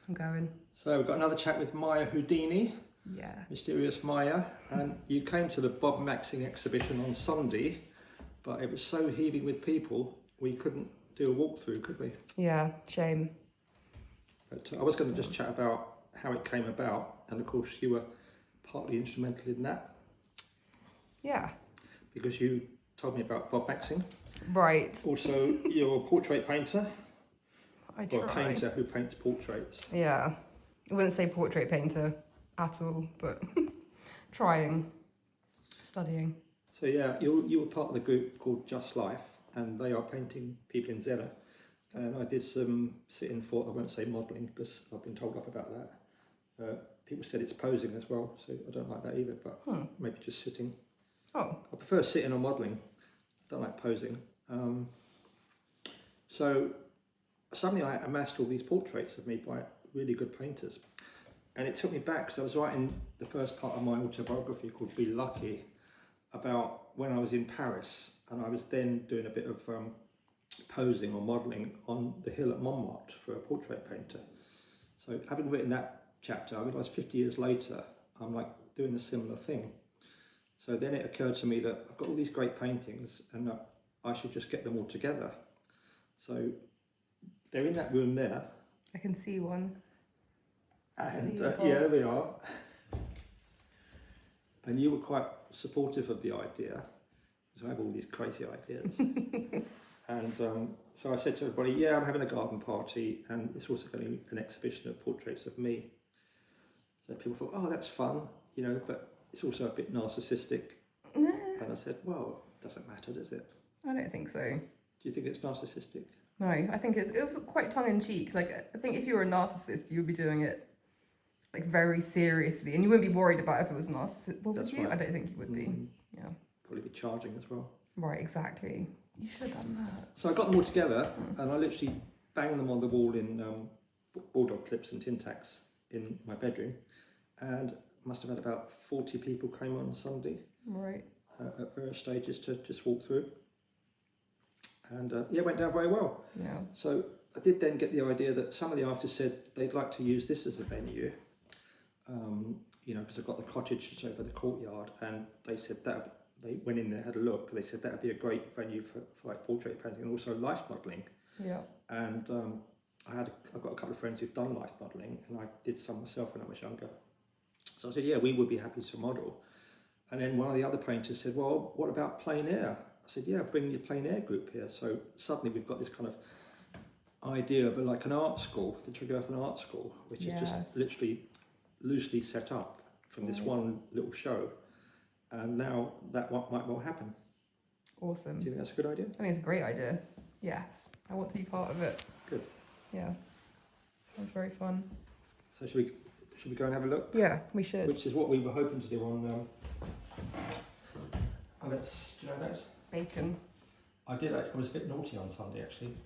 I'm going. So we've got another chat with Maia Houdini. Yeah. Mysterious Maia. And you came to the BobMaxxing exhibition on Sunday, but it was so heaving with people, we couldn't do a walkthrough, could we? Yeah, shame. But I was going to just chat about how it came about, and of course you were partly instrumental in that. Yeah. Because you told me about BobMaxxing. Right. Also, you're a portrait painter. I try. Or a painter who paints portraits. Yeah. I wouldn't say portrait painter at all, but trying, studying. So yeah, you were part of the group called Just Life, and they are painting people in Zennor. And I did some sit-in for, I won't say modelling, because I've been told off about that. People said it's posing as well, so I don't like that either, but maybe just sitting. Oh. I prefer sitting or modelling. I don't like posing. So suddenly I amassed all these portraits of me by really good painters. And it took me back, because I was writing the first part of my autobiography called Be Lucky, about when I was in Paris, and I was then doing a bit of posing or modelling on the hill at Montmartre for a portrait painter. So having written that chapter, I realised 50 years later, I'm like doing a similar thing. So then it occurred to me that I've got all these great paintings and that I should just get them all together. So they're in that room there. I can see one. And yeah, there they are. And you were quite supportive of the idea, because I have all these crazy ideas. And so I said to everybody, yeah, I'm having a garden party, and it's also going to be an exhibition of portraits of me. So people thought, oh, that's fun, you know, but it's also a bit narcissistic. Nah. And I said, well, it doesn't matter, does it? I don't think so. Do you think it's narcissistic? No, I think it was quite tongue-in-cheek. Like, I think if you were a narcissist, you would be doing it like very seriously, and you wouldn't be worried about if it was narcissistic. Well, would you? Right. I don't think you would be. Yeah. Probably be charging as well. Right, exactly. You should have done that. So I got them all together, and I literally banged them on the wall in bulldog clips and tin tacks in my bedroom, and must have had about 40 people came on Sunday. Right. At various stages to just walk through. And yeah, it went down very well. Yeah. So I did then get the idea that some of the artists said they'd like to use this as a venue, you know, because I've got the cottage just over the courtyard, and they said that they went in there, had a look, they said that would be a great venue for like portrait painting and also life modelling. Yeah. And I've got a couple of friends who've done life modelling, and I did some myself when I was younger. So I said, yeah, we would be happy to model. And then one of the other painters said, well, what about plein air? I said, yeah, bring your plein air group here. So suddenly we've got this kind of idea of like an art school, the Tregarthen Art School, which is just literally loosely set up from this one little show. And now that might well happen. Awesome. Do you think that's a good idea? I think it's a great idea. Yes. I want to be part of it. Good. Yeah. Sounds very fun. So should we go and have a look? Yeah, we should. Which is what we were hoping to do on... do you know those? Bacon. I was a bit naughty on Sunday actually.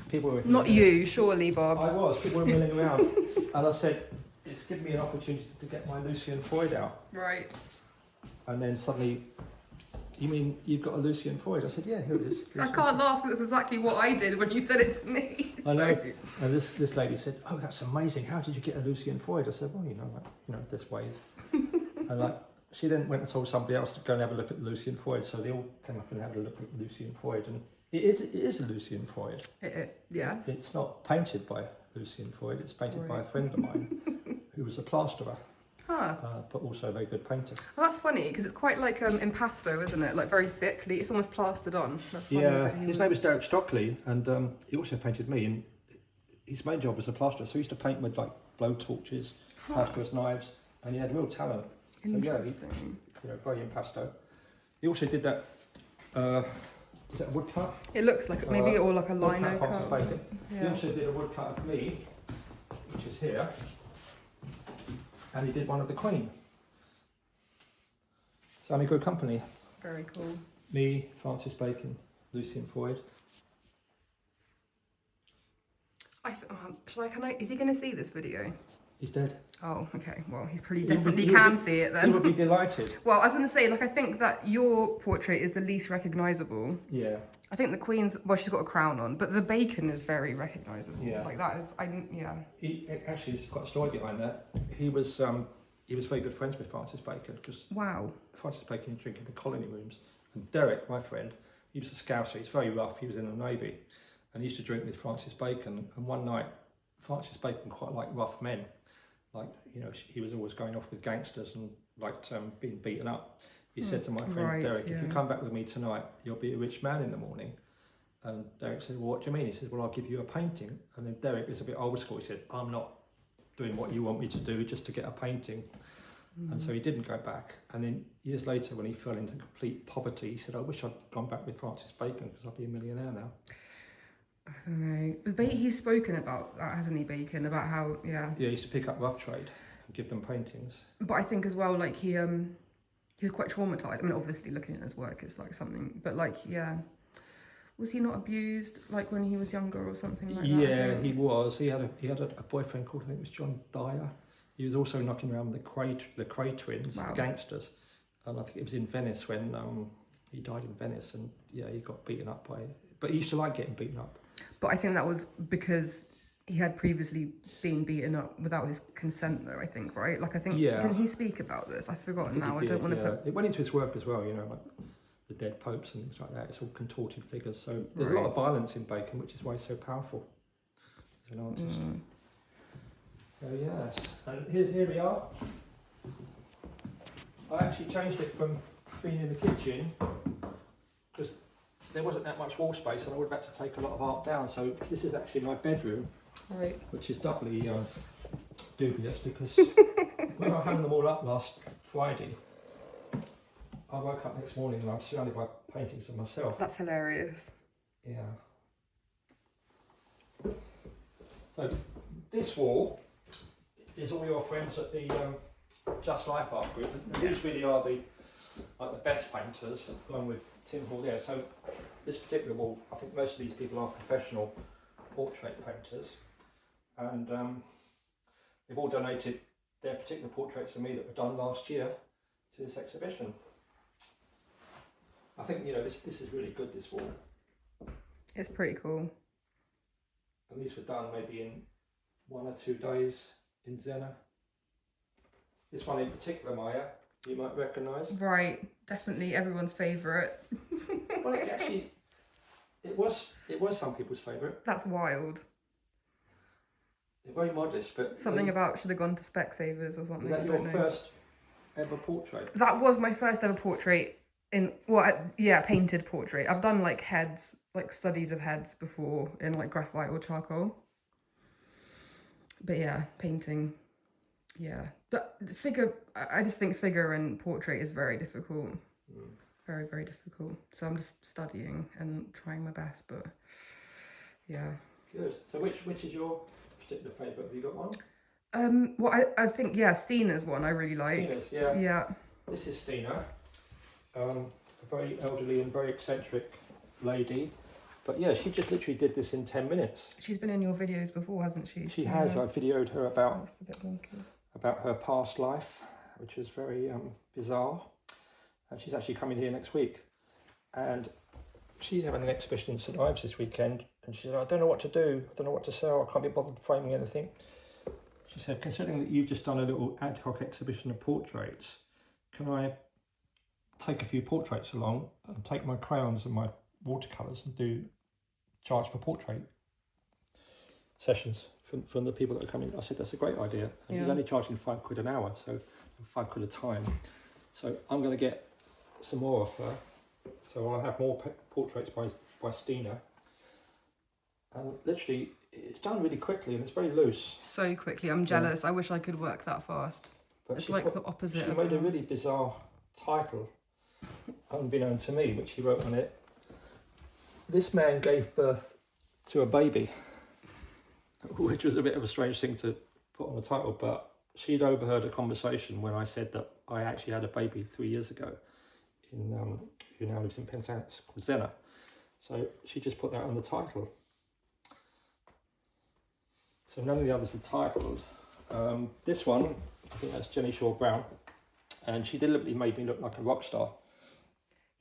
People were not you, surely, Bob. I was. People were milling around, and I said, "It's given me an opportunity to get my Lucien Freud out." Right. And then suddenly, you mean you've got a Lucien Freud? I said, "Yeah, here it is." I can't laugh. That's exactly what I did when you said it to me. I know. And this lady said, "Oh, that's amazing. How did you get a Lucien Freud?" I said, "Well, there's ways." And she then went and told somebody else to go and have a look at Lucien Freud, so they all came up and had a look at Lucien Freud, and it is a Lucien Freud. Yes. It's not painted by Lucien Freud, it's painted by a friend of mine who was a plasterer, but also a very good painter. Well, that's funny, because it's quite like impasto, isn't it? Like very thickly, it's almost plastered on. That's funny. Yeah, his name was Derek Stockley, and he also painted me, and his main job was a plasterer, so he used to paint with like blow torches, plasterer's knives, and he had real talent. So yeah, very impasto. He also did that. Is that a woodcut? It looks like maybe or like a lino cut. Yeah. He also did a woodcut of me, which is here, and he did one of the Queen. So I'm in good company. Very cool. Me, Francis Bacon, Lucien Freud. Is he going to see this video? He's dead. Oh, okay. Well, he's pretty He would be- definitely he would can be- see it He then. would be delighted. Well, I was going to say, like, I think that your portrait is the least recognisable. Yeah. I think the Queen's, well, she's got a crown on, but the Bacon is very recognisable. Yeah. Like, that is, yeah. Actually, there's quite a story behind that. He was very good friends with Francis Bacon, because Wow. Francis Bacon would drink in the colony rooms. And Derek, my friend, he was a scouser. He's very rough. He was in the Navy. And he used to drink with Francis Bacon. And one night, Francis Bacon quite liked rough men. Like, you know, he was always going off with gangsters and liked being beaten up. He said to my friend Derek, if you come back with me tonight, you'll be a rich man in the morning. And Derek said, well, what do you mean? He said, well, I'll give you a painting. And then Derek is a bit old school. He said, I'm not doing what you want me to do just to get a painting. And so he didn't go back. And then years later, when he fell into complete poverty, he said, I wish I'd gone back with Francis Bacon, because I'd be a millionaire now. I don't know. He's spoken about that, hasn't he, Bacon? About how, Yeah, he used to pick up rough trade and give them paintings. But I think as well, like, he was quite traumatised. I mean, obviously, looking at his work is like something, but like, yeah. Was he not abused, like, when he was younger or something like that? Yeah, he was. He had a boyfriend called, I think it was John Dyer. He was also knocking around with the Cray twins, the gangsters. And I think it was in Venice when he died in Venice, and yeah, he got beaten up by. But he used to like getting beaten up. But I think that was because he had previously been beaten up without his consent, though. I think, right? Like, I think, didn't he speak about this? I've forgotten now. I don't want to put. It went into his work as well. You know, like the dead popes and things like that. It's all contorted figures. So there's a lot of violence in Bacon, which is why he's so powerful as an artist. So yes, and here we are. I actually changed it from being in the kitchen because there wasn't that much wall space, and I would have had to take a lot of art down. So this is actually my bedroom, which is doubly dubious because when I hung them all up last Friday, I woke up next morning and I'm surrounded by paintings of myself. That's hilarious. Yeah. So this wall is all your friends at the Just Life Art Group. And these really are the best painters, along with Tim Hall there. So this particular wall, I think most of these people are professional portrait painters, and they've all donated their particular portraits of me that were done last year to this exhibition. I think, you know, this is really good, this wall. It's pretty cool. And these were done maybe in 1 or 2 days in Zennor. This one in particular, Maya, you might recognise. Right, definitely everyone's favourite. Well, actually, it was some people's favourite. That's wild. They're very modest, but Something about should have gone to Specsavers or something. Was that your first ever portrait? That was my first ever portrait painted portrait. I've done like heads, like studies of heads before in like graphite or charcoal. But yeah, painting, yeah. But figure, I just think figure and portrait is very difficult. Very, very difficult. So I'm just studying and trying my best, but yeah. Good. So which is your particular favourite? Have you got one? Well, I think, yeah, Stina's one I really like. Stina's, yeah. Yeah. This is Stina, a very elderly and very eccentric lady. But yeah, she just literally did this in 10 minutes. She's been in your videos before, hasn't she? She has. I videoed her about her past life, which was very bizarre. And she's actually coming here next week. And she's having an exhibition in St Ives this weekend. And she said, I don't know what to do. I don't know what to sell. I can't be bothered framing anything. She said, considering that you've just done a little ad hoc exhibition of portraits, can I take a few portraits along and take my crayons and my watercolours and charge for portrait sessions from the people that are coming? I said, that's a great idea. And she's only charging £5 an hour, so £5 a time. So I'm going to get some more of her. So I'll have more portraits by Stina. And literally, it's done really quickly and it's very loose. So quickly, I'm jealous. I wish I could work that fast. But it's like the opposite. She made a really bizarre title, unbeknown to me, which she wrote on it. This man gave birth to a baby, which was a bit of a strange thing to put on the title, but she'd overheard a conversation when I said that I actually had a baby 3 years ago, who now lives in Penzance, called Zennor. So she just put that on the title. So none of the others are titled. This one, I think that's Jenny Shaw Brown, and she deliberately made me look like a rock star.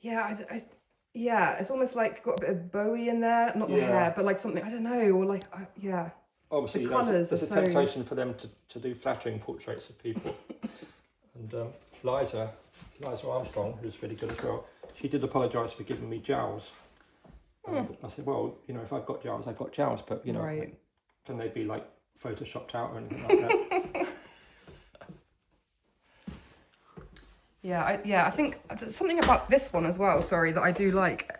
Yeah, yeah, it's almost like got a bit of Bowie in there, not the hair, but like something, I don't know, or like, yeah. Obviously, the colours there's are a so... temptation for them to do flattering portraits of people. And Liza Armstrong, who's really good as well, she did apologise for giving me jowls. And I said, well, you know, if I've got jowls, I've got jowls, but, you know, can they be like photoshopped out or anything like that? I think something about this one as well, sorry, that I do like.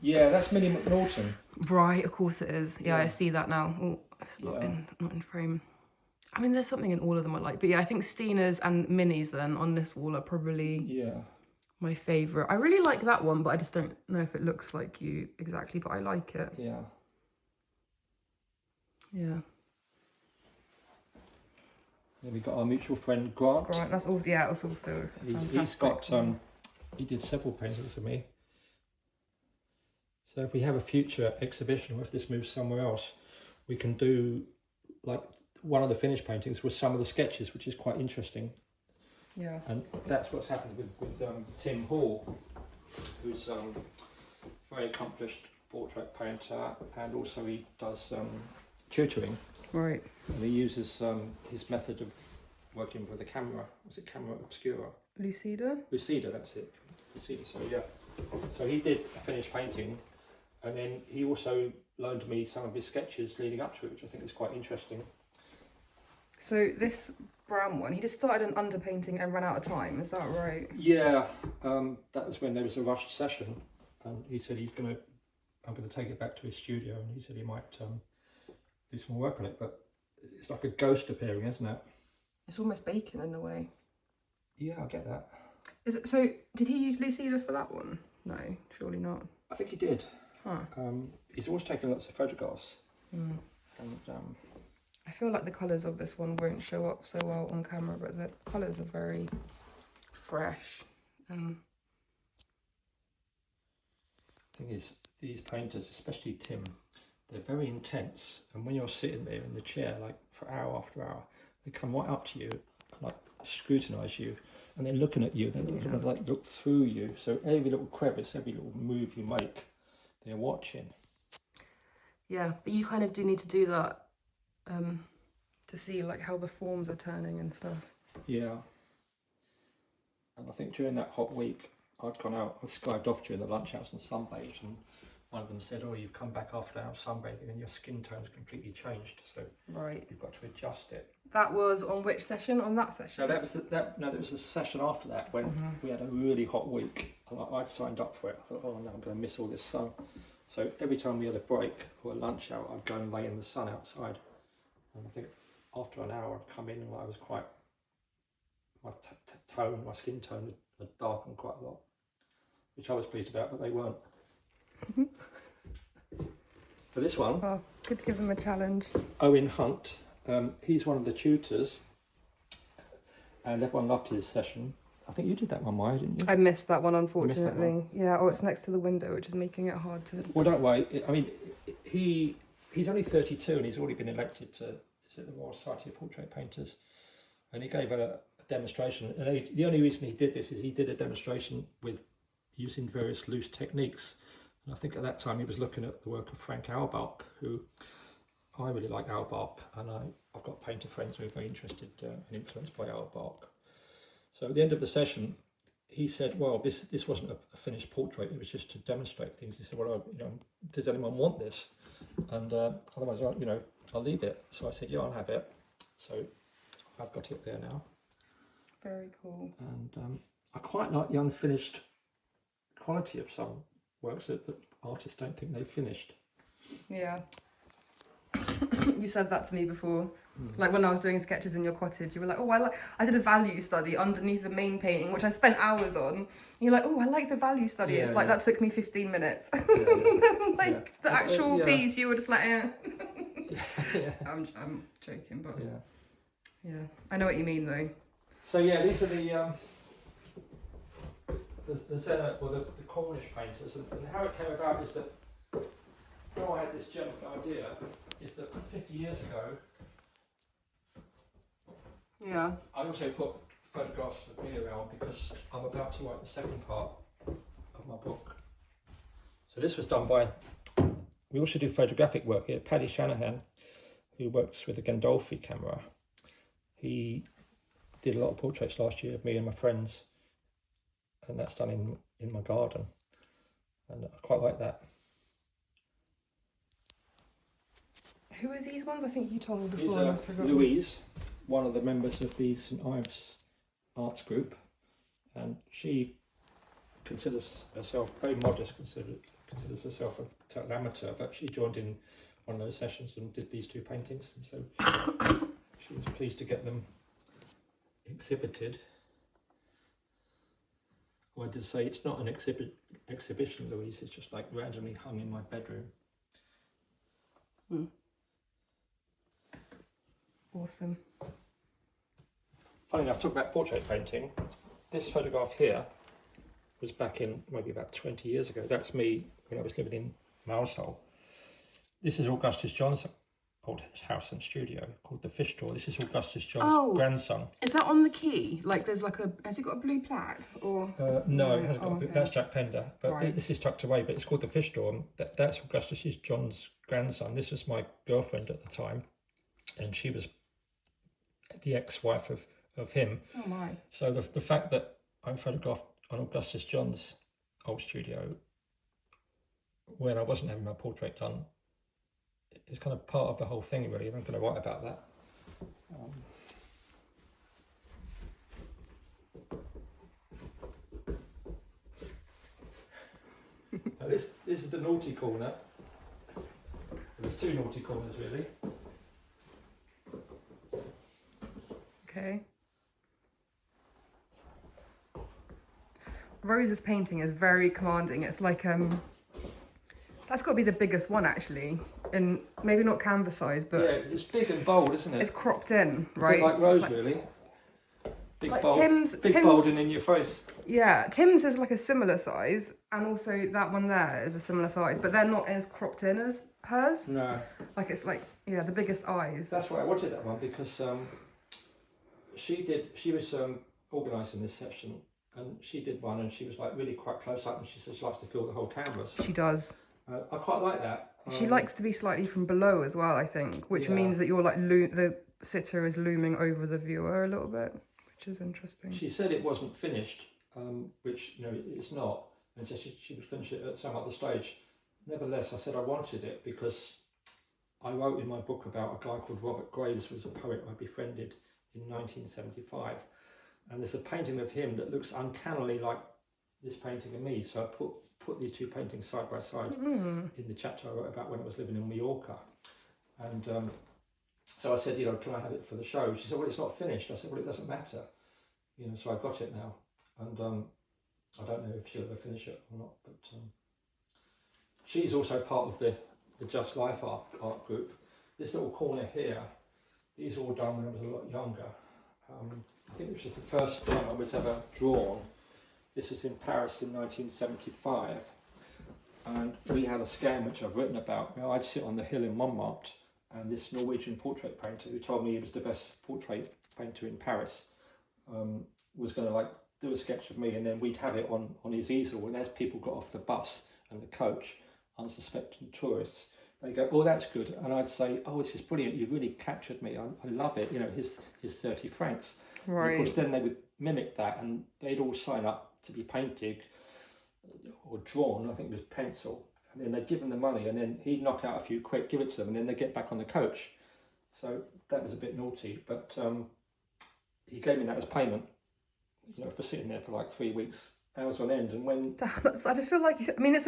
Yeah, that's Minnie McNaughton. Right, of course it is. Yeah, I see that now. Oh, it's not in frame. I mean, there's something in all of them I like. But yeah, I think Stina's and Minnie's then on this wall are probably my favourite. I really like that one, but I just don't know if it looks like you exactly, but I like it. Yeah. Yeah. Then we got our mutual friend Grant. Grant, that's also, yeah, it's also he's got he did several paintings for me. So if we have a future exhibition, or if this moves somewhere else, we can do like one of the finished paintings with some of the sketches, which is quite interesting. Yeah. And that's what's happened with Tim Hall, who's a very accomplished portrait painter, and also he does tutoring. Right. And he uses his method of working with a camera. Was it camera obscura? Lucida, that's it. Lucida, so yeah. So he did a finished painting, and then he also loaned me some of his sketches leading up to it, which I think is quite interesting. So this brown one, he just started an underpainting and ran out of time, is that right? Yeah, that was when there was a rushed session, and he said I'm gonna take it back to his studio, and he said he might do some more work on it, but it's like a ghost appearing, isn't it? It's almost Bacon in a way. Yeah, I get that. Is it, so did he use Lucida for that one? No, surely not. I think he did. Huh. He's always taken lots of photographs. And I feel like the colours of this one won't show up so well on camera, but the colours are very fresh. thing is, these painters, especially Tim, they're very intense, and when you're sitting there in the chair like for hour after hour, they come right up to you and like scrutinise you, and they're looking at you, they're going to like look through you, so every little crevice, every little move you make, they're watching. Yeah, but you kind of do need to do that to see like how the forms are turning and stuff. Yeah. And I think during that hot week, I'd gone out, I skived off during the lunch house and sunbathed, and one of them said, oh, you've come back after hours sunbathing and your skin tone's completely changed, so you've got to adjust it. That was on which session? On that session? No, there was a session after that when we had a really hot week, and I'd signed up for it. I thought, oh no, I'm going to miss all this sun. So every time we had a break or a lunch hour, I'd go and lay in the sun outside. And I think after an hour, I'd come in and I was quite, my skin tone had darkened quite a lot, which I was pleased about, but they weren't. For this one, oh, good to give him a challenge. Owen Hunt, he's one of the tutors, and everyone loved his session. I think you did that one, Maia, didn't you? I missed that one, unfortunately. Yeah, oh, it's next to the window, which is making it hard to... Well, don't worry. I mean, he's only 32 and he's already been elected to the Royal Society of Portrait Painters, and he gave a demonstration. And the only reason he did this is he did a demonstration with using various loose techniques. And I think at that time he was looking at the work of Frank Auerbach, who I really like Auerbach, and I've got painter friends who are very interested and influenced by Auerbach. So at the end of the session, he said, well, this wasn't a finished portrait, it was just to demonstrate things. He said, well, does anyone want this? And otherwise, I'll leave it. So I said, yeah, I'll have it. So I've got it there now. Very cool. And I quite like the unfinished quality of some works that artists don't think they've finished. Yeah. You said that to me before. Like when I was doing sketches in your cottage, you were like, oh, I did a value study underneath the main painting, which I spent hours on. And you're like, oh, I like the value study. Yeah, it's like, that took me 15 minutes. The actual piece, you were just like, eh. I'm joking, but yeah, I know what you mean though. So yeah, these are the Zennor, or the Cornish painters, and how it came about is that how I had this general idea is that 50 years ago Yeah. I also put photographs of me around because I'm about to write the second part of my book. So this was done by, we also do photographic work here. Paddy Shanahan, who works with the Gandolfi camera, he did a lot of portraits last year of me and my friends, and that's done in my garden, and I quite like that. Who are these ones? I think you told me before. These and are I've forgotten. Louise, one of the members of the St Ives Arts Group, and she considers herself very modest, considers herself a total amateur, but she joined in one of those sessions and did these two paintings, and so she was pleased to get them exhibited. I wanted to say it's not an exhibition, Louise, it's just like randomly hung in my bedroom. Awesome. Funny enough, talk about portrait painting. This photograph here was back in maybe about 20 years ago. That's me when I was living in Marsal. This is Augustus John's old house and studio called the Fish Store. This is Augustus John's grandson. Is that on the key? Like there's like a, has it got a blue plaque or? No, it hasn't got okay. That's Jack Pender, but Right. this is tucked away, but it's called the Fish Store. And that's Augustus John's grandson. This was my girlfriend at the time, and she was the ex-wife of him. Oh my. So the fact that I photographed on Augustus John's old studio when I wasn't having my portrait done is kind of part of the whole thing, really, and I'm going to write about that. Now this is the naughty corner. There's two naughty corners, really. Okay. Rose's painting is very commanding. It's like that's got to be the biggest one actually, and maybe not canvas size, but yeah, it's big and bold, isn't it? it's cropped in, right? Like Rose, like, really. Big, like bold, Tim's bold and in your face. Yeah, Tim's is like a similar size, and also that one there is a similar size, but they're not as cropped in as hers. No. Like it's like, yeah, the biggest eyes. That's why I wanted that one, because she was organising this session, and she did one, and she was like really quite close up, and she said she likes to fill the whole canvas. She does. I quite like that. She likes to be slightly from below as well, I think, which means that you're like the sitter is looming over the viewer a little bit, which is interesting. She said it wasn't finished, which it's not, and so she would finish it at some other stage. Nevertheless, I said I wanted it because I wrote in my book about a guy called Robert Graves, who was a poet I befriended in 1975, and there's a painting of him that looks uncannily like this painting of me. So I put these two paintings side by side in the chapter I wrote about when I was living in Mallorca, and so I said, can I have it for the show? She said, well, it's not finished. I said, well, it doesn't matter, so I got it now, and I don't know if she'll ever finish it or not, but she's also part of the Just Life art group. This little corner here, these are all done when I was a lot younger. I think it was just the first time I was ever drawn. This was in Paris in 1975, and we had a scam which I've written about. I'd sit on the hill in Montmartre, and this Norwegian portrait painter who told me he was the best portrait painter in Paris was going to do a sketch of me, and then we'd have it on his easel, and as people got off the bus and the coach, unsuspecting tourists, they go, oh, that's good, and I'd say, oh, this is brilliant, you've really captured me, I love it, his 30 francs. Right. And of course then they would mimic that, and they'd all sign up to be painted or drawn, I think it was pencil, and then they'd give him the money, and then he'd knock out a few quick, give it to them, and then they'd get back on the coach. So that was a bit naughty, but he gave me that as payment, for sitting there for like 3 weeks, hours on end. And when I just feel like, I mean, it's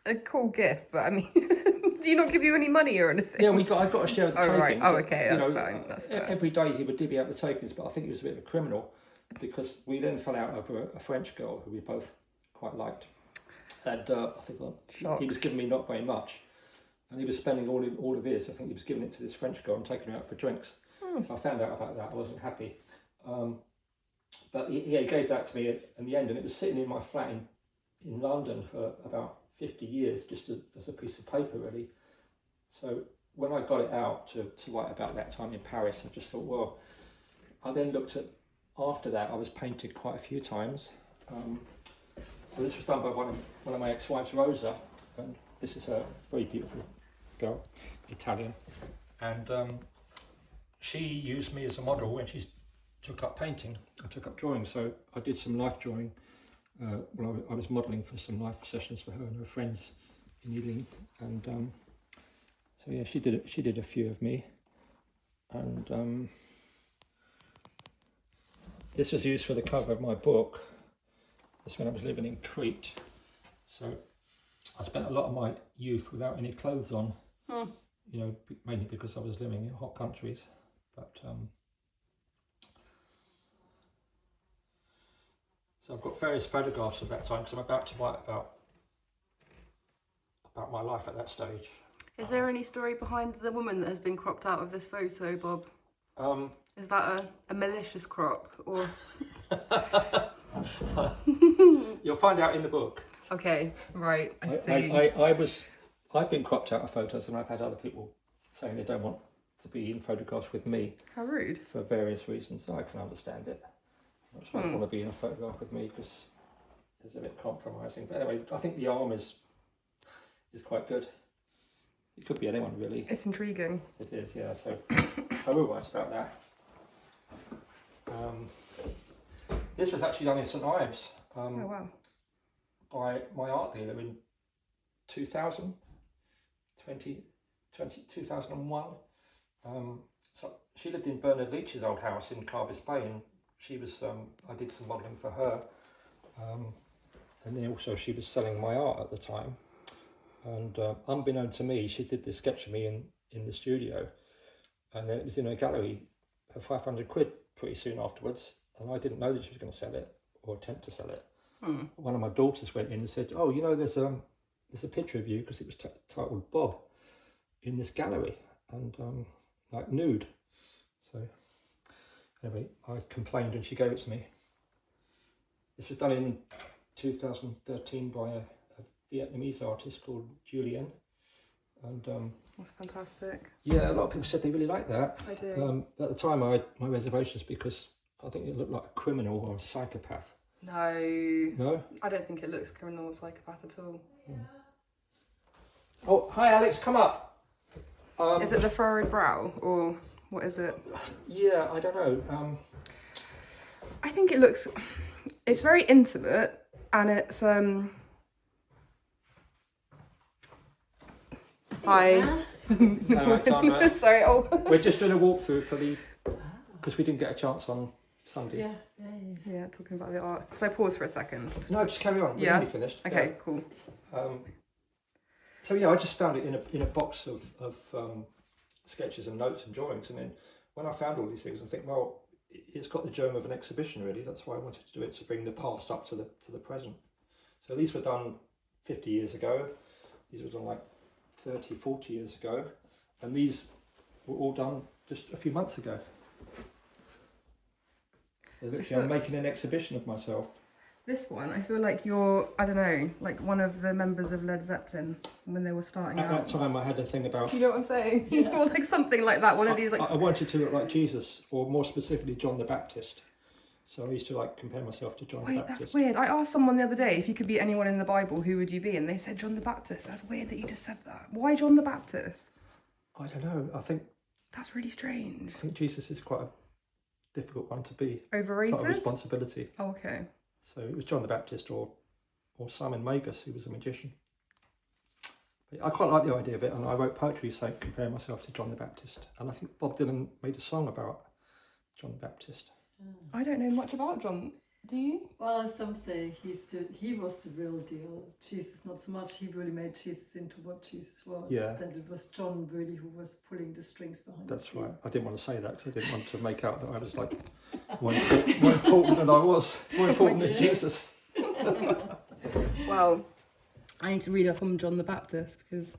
a cool gift, but I mean, do you not give you any money or anything? yeah, I got a share of the tokens. Right. Oh, okay, that's fine. That's fair. Every day he would divvy out the tokens, but I think he was a bit of a criminal, because we then fell out over a French girl who we both quite liked, and I think he was giving me not very much, and he was spending all of his. I think he was giving it to this French girl and taking her out for drinks. So I found out about that. I wasn't happy, but he gave that to me in the end, and it was sitting in my flat in London for about 50 years, just as a piece of paper, really. So when I got it out to write about that time in Paris, I just thought, well, I then looked at, after that, I was painted quite a few times. Well, this was done by one of my ex-wives, Rosa, and this is her, very beautiful girl, Italian, and she used me as a model when she took up painting. I took up drawing, so I did some life drawing. I was modelling for some life sessions for her and her friends in Ely, and so yeah, she did a few of me, and this was used for the cover of my book. This when I was living in Crete, so I spent a lot of my youth without any clothes on. You know, mainly because I was living in hot countries, but so I've got various photographs of that time because I'm about to write about my life at that stage. Is there any story behind the woman that has been cropped out of this photo, Bob? Is that a malicious crop, or? You'll find out in the book. Okay, right, I see. I've been cropped out of photos, and I've had other people saying they don't want to be in photographs with me. How rude. For various reasons, so I can understand it. I don't want to be in a photograph with me because it's a bit compromising. But anyway, I think the arm is quite good. It could be anyone, really. It's intriguing. It is, yeah. So I will write about that. This was actually done in St Ives. Oh wow. By my art dealer in 2001. So she lived in Bernard Leach's old house in Carbis Bay, and she was, I did some modelling for her, and then also she was selling my art at the time, and unbeknown to me, she did this sketch of me in the studio, and it was in her gallery for 500 quid pretty soon afterwards, and I didn't know that she was going to sell it or attempt to sell it. One of my daughters went in and said, "Oh, you know, there's a picture of you," because it was titled Bob, in this gallery, and like nude. So anyway, I complained and she gave it to me. This was done in 2013 by a Vietnamese artist called Julien, and that's fantastic. yeah, a lot of people said they really liked that. I do. At the time, I had my reservations because I think it looked like a criminal or a psychopath. No, I don't think it looks criminal or psychopath at all. Oh, hi Alex, come up. Is it the furrowed brow, or what is it? Yeah, I don't know. I think it's very intimate, and it's hi. Alright, Sorry. Oh. We're just doing a walkthrough because we didn't get a chance on Sunday. Yeah, talking about the art. So I pause for a second. No, just carry on. We're nearly finished. Okay, cool. So yeah, I just found it in a box of sketches and notes and drawings, and then when I found all these things, I think, well, it's got the germ of an exhibition, really. That's why I wanted to do it, to bring the past up to the present. So these were done 50 years ago. These were done like 30, 40 years ago, and these were all done just a few months ago. So literally, I'm making an exhibition of myself. This one, I feel like you're, I don't know, like one of the members of Led Zeppelin when they were starting out. At that time, I had a thing about... You know what I'm saying? Yeah. Or like something like that, one of these like... I wanted to look like Jesus, or more specifically, John the Baptist. So I used to like compare myself to John the Baptist. That's weird. I asked someone the other day, if you could be anyone in the Bible, who would you be? And they said John the Baptist. That's weird that you just said that. Why John the Baptist? I don't know. I think... That's really strange. I think Jesus is quite a difficult one to be. Overrated? Quite a responsibility. Oh, okay. So it was John the Baptist or Simon Magus, who was a magician. But I quite like the idea of it, and I wrote poetry saying comparing myself to John the Baptist. And I think Bob Dylan made a song about John the Baptist. I don't know much about John. Do you? Well, some say he was the real deal. Jesus, not so much. He really made Jesus into what Jesus was. Yeah. That it was John really who was pulling the strings behind. That's right. I didn't want to say that because I didn't want to make out that I was like more important than I was, more important than Jesus. Well, I need to read up on John the Baptist because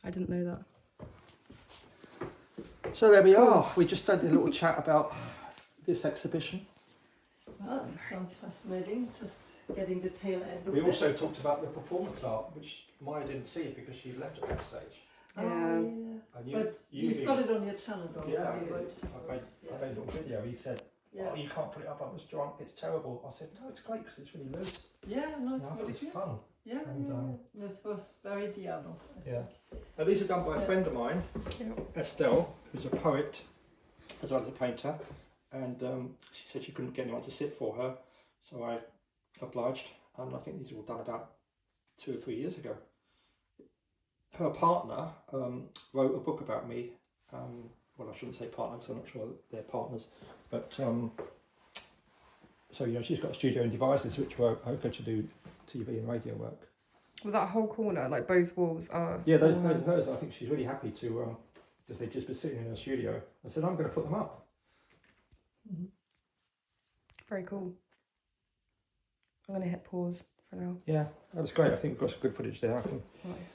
I didn't know that. So there we are. We just had a little chat about this exhibition. Well, that sounds fascinating. Just getting the tail end of We it. also talked about the performance art, which Maia didn't see because she left at that stage. Oh, Yeah. yeah. And But you've got it on your channel, though. Yeah, I but, made a little video. He said, yeah. "Oh, you can't put it up. I was drunk. It's terrible." I said, "No, it's great because it's really loose. Yeah, no, it's I thought really it's good. fun." Yeah, And, yeah. This was very Diablo. I Yeah. think. Now these are done by a Yeah. friend of mine, Yeah. Estelle, who's a poet as well as a painter, and she said she couldn't get anyone to sit for her, so I obliged, and I think these were all done about 2 or 3 years ago. Her partner wrote a book about me. Well, I shouldn't say partner because I'm not sure that they're partners, but so she's got a studio in Devizes, which were okay to do TV and radio work. Well, that whole corner, like both walls are. Yeah, those all are hers. I think she's really happy to, because they've just been sitting in her studio. I said, I'm going to put them up. Very cool. I'm going to hit pause for now. Yeah, that was great. I think we've got some good footage there. Nice.